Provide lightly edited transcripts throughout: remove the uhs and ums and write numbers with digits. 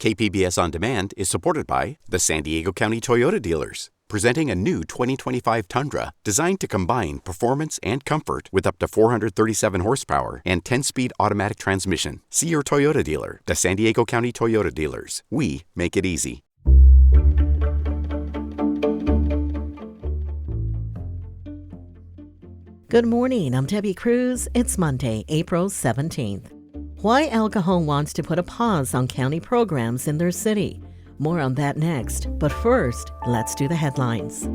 KPBS On Demand is supported by the San Diego County Toyota dealers, presenting a new 2025 Tundra designed to combine performance and comfort with up to 437 horsepower and 10-speed automatic transmission. See your Toyota dealer, the San Diego County Toyota dealers. We make it easy. Good morning, I'm Debbie Cruz. It's Monday, April 17th. Why El Cajon wants to put a pause on county programs in their city. More on that next, but first, let's do the headlines.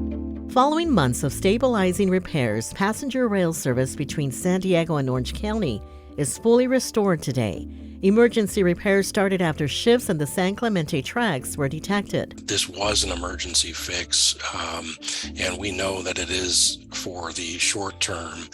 Following months of stabilizing repairs, passenger rail service between San Diego and Orange County is fully restored today. Emergency repairs started after shifts in the San Clemente tracks were detected. This was an emergency fix, and we know that it is for the short term,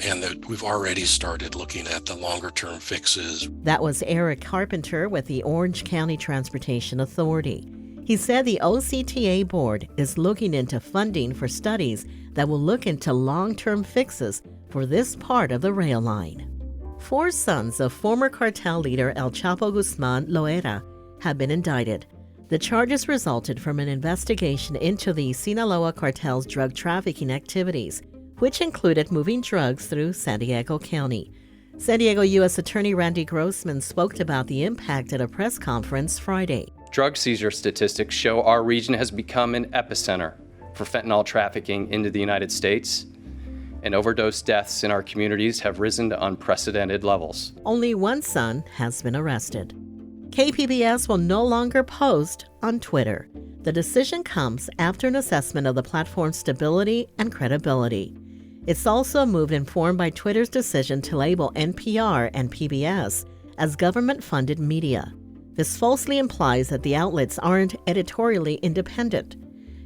and that we've already started looking at the longer term fixes. That was Eric Carpenter with the Orange County Transportation Authority. He said the OCTA board is looking into funding for studies that will look into long-term fixes for this part of the rail line. 4 sons of former cartel leader El Chapo Guzman Loera have been indicted. The charges resulted from an investigation into the Sinaloa cartel's drug trafficking activities, which included moving drugs through San Diego County. San Diego U.S. Attorney Randy Grossman spoke about the impact at a press conference Friday. Drug seizure statistics show our region has become an epicenter for fentanyl trafficking into the United States, and overdose deaths in our communities have risen to unprecedented levels. Only 1 son has been arrested. KPBS will no longer post on Twitter. The decision comes after an assessment of the platform's stability and credibility. It's also a move informed by Twitter's decision to label NPR and PBS as government-funded media. This falsely implies that the outlets aren't editorially independent.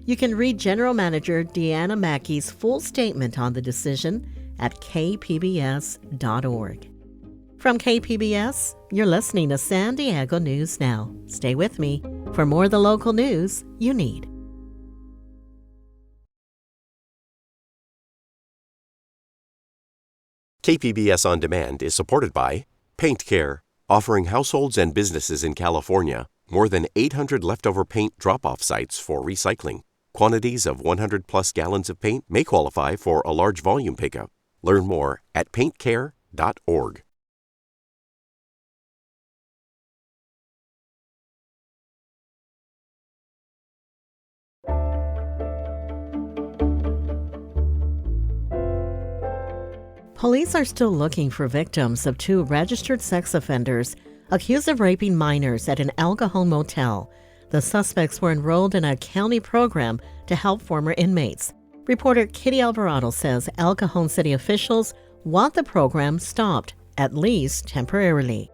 You can read General Manager Deanna Mackey's full statement on the decision at kpbs.org. From KPBS, you're listening to San Diego News Now. Stay with me for more of the local news you need. KPBS On Demand is supported by Paint Care, offering households and businesses in California more than 800 leftover paint drop-off sites for recycling. Quantities of 100-plus gallons of paint may qualify for a large volume pickup. Learn more at paintcare.org. Police are still looking for victims of 2 registered sex offenders accused of raping minors at an El Cajon motel. The suspects were enrolled in a county program to help former inmates. Reporter Kitty Alvarado says El Cajon city officials want the program stopped, at least temporarily.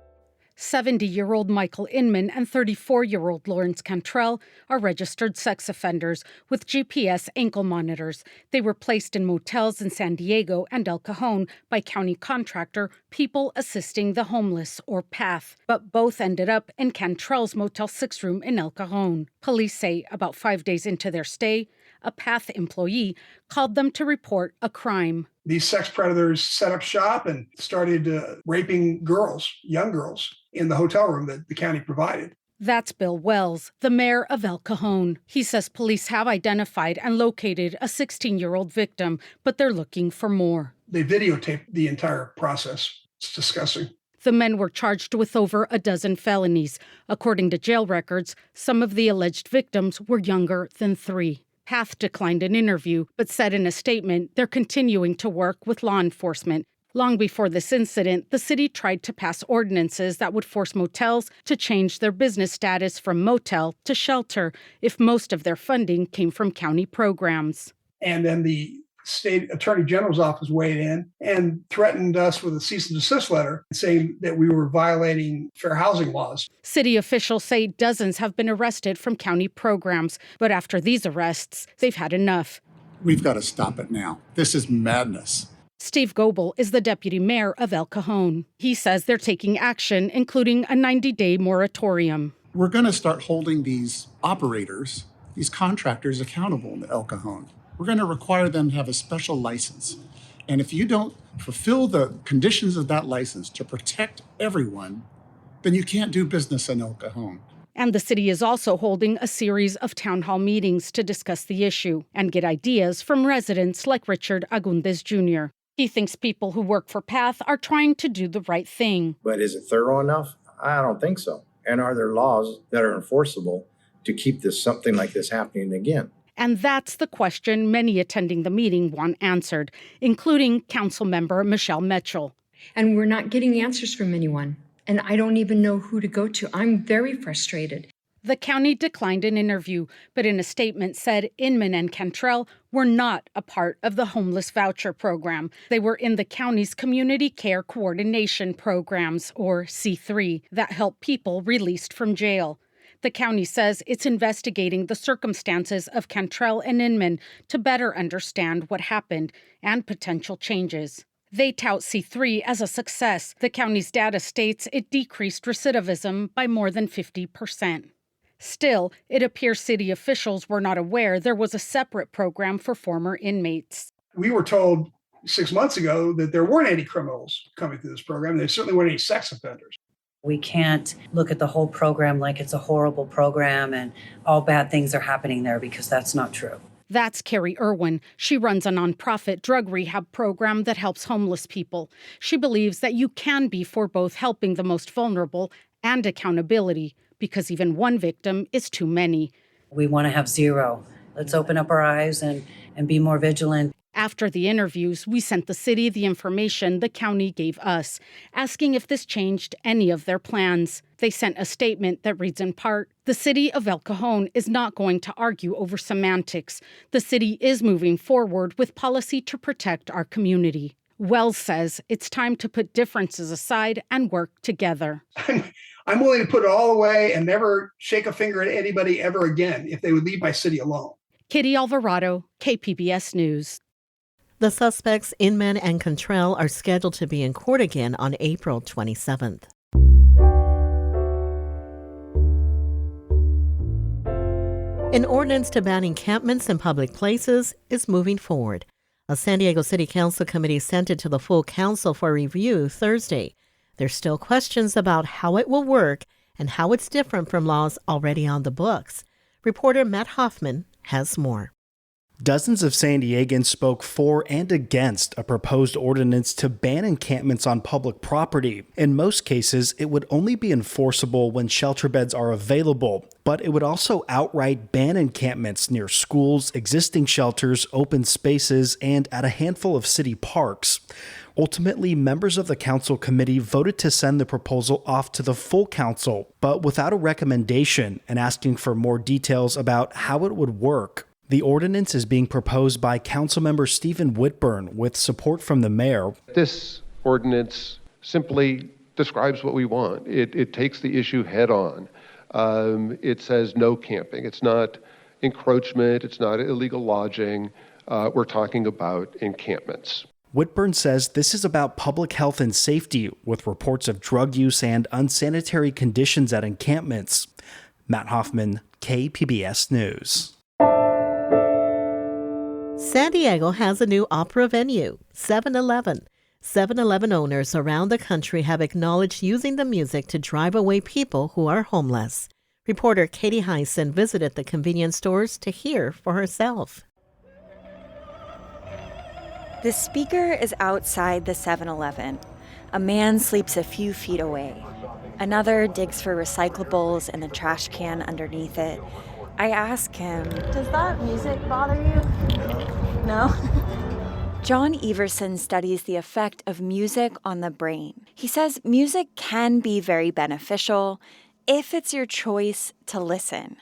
70-year-old Michael Inman and 34-year-old Lawrence Cantrell are registered sex offenders with GPS ankle monitors. They were placed in motels in San Diego and El Cajon by county contractor People Assisting the Homeless, or PATH, but both ended up in Cantrell's Motel 6 room in El Cajon. Police say about 5 days into their stay, a PATH employee called them to report a crime. These sex predators set up shop and started raping girls, young girls, in the hotel room that the county provided. That's Bill Wells, the mayor of El Cajon. He says police have identified and located a 16-year-old victim, but they're looking for more. They videotaped the entire process. It's disgusting. The men were charged with over a dozen felonies. According to jail records, some of the alleged victims were younger than 3. PATH declined an interview, but said in a statement they're continuing to work with law enforcement. Long before this incident, the city tried to pass ordinances that would force motels to change their business status from motel to shelter if most of their funding came from county programs. And then the state attorney general's office weighed in and threatened us with a cease and desist letter saying that we were violating fair housing laws. City officials say dozens have been arrested from county programs, but after these arrests, they've had enough. We've got to stop it now. This is madness. Steve Goebel is the deputy mayor of El Cajon. He says they're taking action, including a 90-day moratorium. We're going to start holding these operators, these contractors accountable in El Cajon. We're going to require them to have a special license. And if you don't fulfill the conditions of that license to protect everyone, then you can't do business in El Cajon. And the city is also holding a series of town hall meetings to discuss the issue and get ideas from residents like Richard Agundez Jr. He thinks people who work for PATH are trying to do the right thing. But is it thorough enough? I don't think so. And are there laws that are enforceable to keep something like this happening again? And that's the question many attending the meeting want answered, including council member Michelle Mitchell. And we're not getting answers from anyone. And I don't even know who to go to. I'm very frustrated. The county declined an interview, but in a statement said Inman and Cantrell were not a part of the homeless voucher program. They were in the county's Community Care Coordination Programs, or C3, that help people released from jail. The county says it's investigating the circumstances of Cantrell and Inman to better understand what happened and potential changes. They tout C3 as a success. The county's data states it decreased recidivism by more than 50%. Still, it appears city officials were not aware there was a separate program for former inmates. We were told 6 months ago that there weren't any criminals coming through this program. There certainly weren't any sex offenders. We can't look at the whole program like it's a horrible program and all bad things are happening there, because that's not true. That's Carrie Irwin. She runs a nonprofit drug rehab program that helps homeless people. She believes that you can be for both helping the most vulnerable and accountability, because even one victim is too many. We want to have zero. Let's open up our eyes and be more vigilant. After the interviews, we sent the city the information the county gave us, asking if this changed any of their plans. They sent a statement that reads in part, "The city of El Cajon is not going to argue over semantics. The city is moving forward with policy to protect our community." Wells says it's time to put differences aside and work together. I'm willing to put it all away and never shake a finger at anybody ever again if they would leave my city alone. Kitty Alvarado, KPBS News. The suspects, Inman and Cantrell, are scheduled to be in court again on April 27th. An ordinance to ban encampments in public places is moving forward. A San Diego City Council committee sent it to the full council for review Thursday. There's still questions about how it will work and how it's different from laws already on the books. Reporter Matt Hoffman has more. Dozens of San Diegans spoke for and against a proposed ordinance to ban encampments on public property. In most cases, it would only be enforceable when shelter beds are available, but it would also outright ban encampments near schools, existing shelters, open spaces, and at a handful of city parks. Ultimately, members of the council committee voted to send the proposal off to the full council, but without a recommendation and asking for more details about how it would work. The ordinance is being proposed by Councilmember Stephen Whitburn with support from the mayor. This ordinance simply describes what we want. It takes the issue head on. It says no camping. It's not encroachment. It's not illegal lodging. We're talking about encampments. Whitburn says this is about public health and safety, with reports of drug use and unsanitary conditions at encampments. Matt Hoffman, KPBS News. San Diego has a new opera venue, 7-Eleven. 7-Eleven owners around the country have acknowledged using the music to drive away people who are homeless. Reporter Katie Heisen visited the convenience stores to hear for herself. The speaker is outside the 7-Eleven. A man sleeps a few feet away. Another digs for recyclables in the trash can underneath it. I ask him, "Does that music bother you?" No. John Everson studies the effect of music on the brain. He says music can be very beneficial if it's your choice to listen.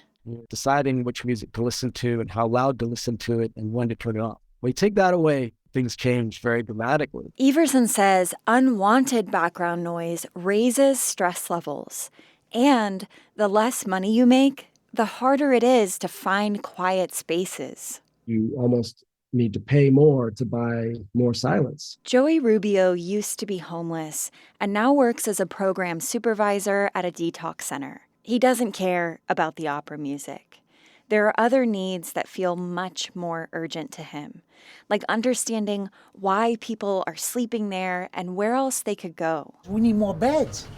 Deciding which music to listen to and how loud to listen to it and when to turn it off. When you take that away, things change very dramatically. Everson says unwanted background noise raises stress levels. And the less money you make, the harder it is to find quiet spaces. You almost need to pay more to buy more silence. Joey Rubio used to be homeless and now works as a program supervisor at a detox center. He doesn't care about the opera music. There are other needs that feel much more urgent to him, like understanding why people are sleeping there and where else they could go. We need more beds,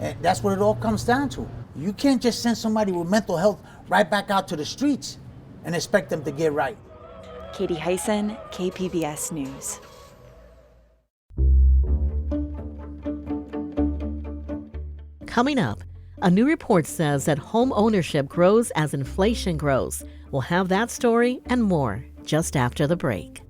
And that's what it all comes down to. You can't just send somebody with mental health right back out to the streets and expect them to get right. Katie Hyson, KPBS News. Coming up, a new report says that home ownership grows as inflation grows. We'll have that story and more just after the break.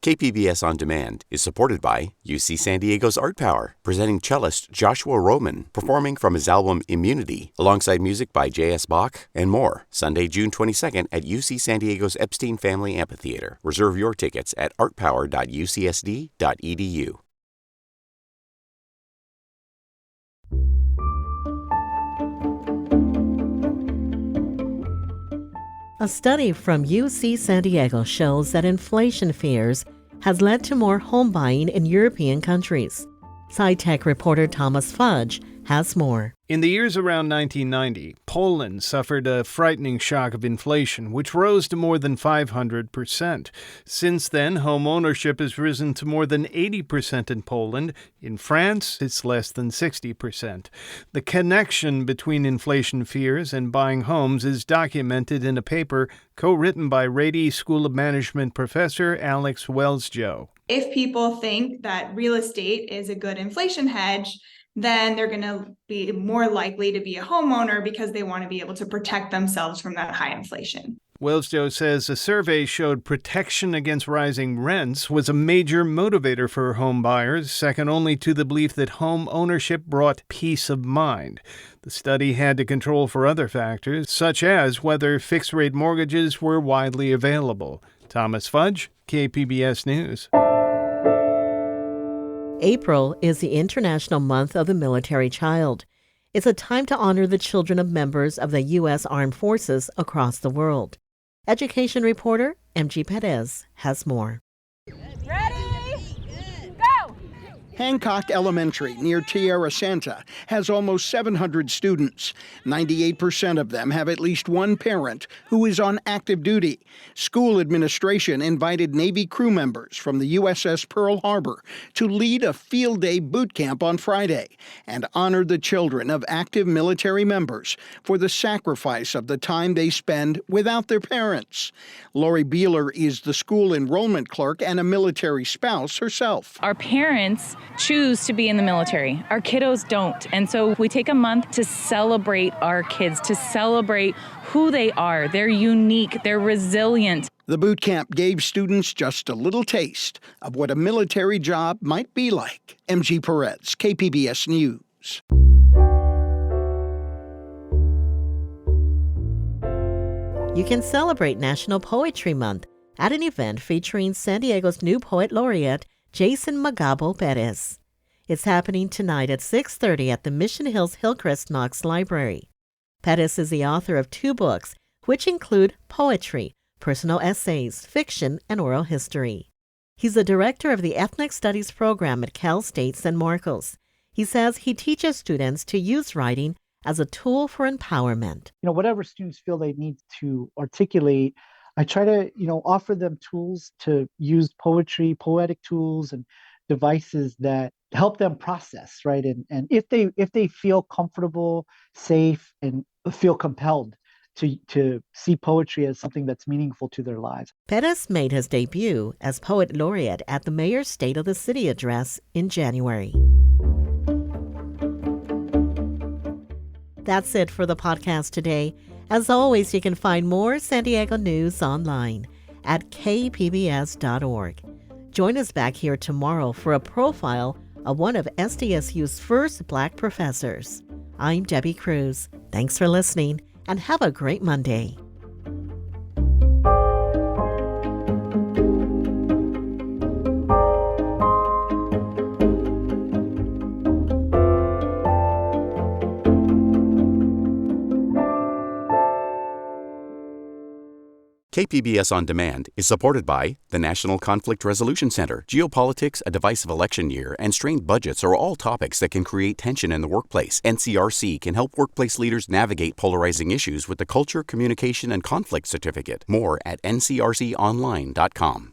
KPBS On Demand is supported by UC San Diego's Art Power, presenting cellist Joshua Roman, performing from his album Immunity, alongside music by J.S. Bach and more, Sunday, June 22nd at UC San Diego's Epstein Family Amphitheater. Reserve your tickets at artpower.ucsd.edu. A study from UC San Diego shows that inflation fears has led to more home buying in European countries. SciTech reporter Thomas Fudge has more. In the years around 1990, Poland suffered a frightening shock of inflation, which rose to more than 500%. Since then, home ownership has risen to more than 80% in Poland. In France, it's less than 60%. The connection between inflation fears and buying homes is documented in a paper co-written by Rady School of Management professor Alex Welsjoe. If people think that real estate is a good inflation hedge, then they're going to be more likely to be a homeowner because they want to be able to protect themselves from that high inflation. Welsjoe says a survey showed protection against rising rents was a major motivator for home buyers, second only to the belief that home ownership brought peace of mind. The study had to control for other factors, such as whether fixed-rate mortgages were widely available. Thomas Fudge, KPBS News. April is the International Month of the Military Child. It's a time to honor the children of members of the U.S. Armed Forces across the world. Education reporter MG Perez has more. Hancock Elementary near Tierra Santa has almost 700 students. 98% of them have at least one parent who is on active duty. School administration invited Navy crew members from the USS Pearl Harbor to lead a field day boot camp on Friday and honor the children of active military members for the sacrifice of the time they spend without their parents. Lori Beeler is the school enrollment clerk and a military spouse herself. Our parents choose to be in the military. Our kiddos don't. And so we take a month to celebrate our kids, to celebrate who they are. They're unique. They're resilient. The boot camp gave students just a little taste of what a military job might be like. MG Perez, KPBS News. You can celebrate National Poetry Month at an event featuring San Diego's new poet laureate, Jason Magabo Perez. It's happening tonight at 6:30 at the Mission Hills Hillcrest Knox Library. Perez is the author of 2 books, which include poetry, personal essays, fiction, and oral history. He's the director of the Ethnic Studies program at Cal State San Marcos. He says he teaches students to use writing as a tool for empowerment. Whatever students feel they need to articulate, I try to, offer them tools to use poetry, poetic tools and devices that help them process, right? And if they feel comfortable, safe, and feel compelled to see poetry as something that's meaningful to their lives. Perez made his debut as poet laureate at the Mayor's State of the City address in January. That's it for the podcast today. As always, you can find more San Diego news online at kpbs.org. Join us back here tomorrow for a profile of one of SDSU's first Black professors. I'm Debbie Cruz. Thanks for listening and have a great Monday. KPBS On Demand is supported by the National Conflict Resolution Center. Geopolitics, a divisive election year, and strained budgets are all topics that can create tension in the workplace. NCRC can help workplace leaders navigate polarizing issues with the Culture, Communication, and Conflict Certificate. More at ncrconline.com.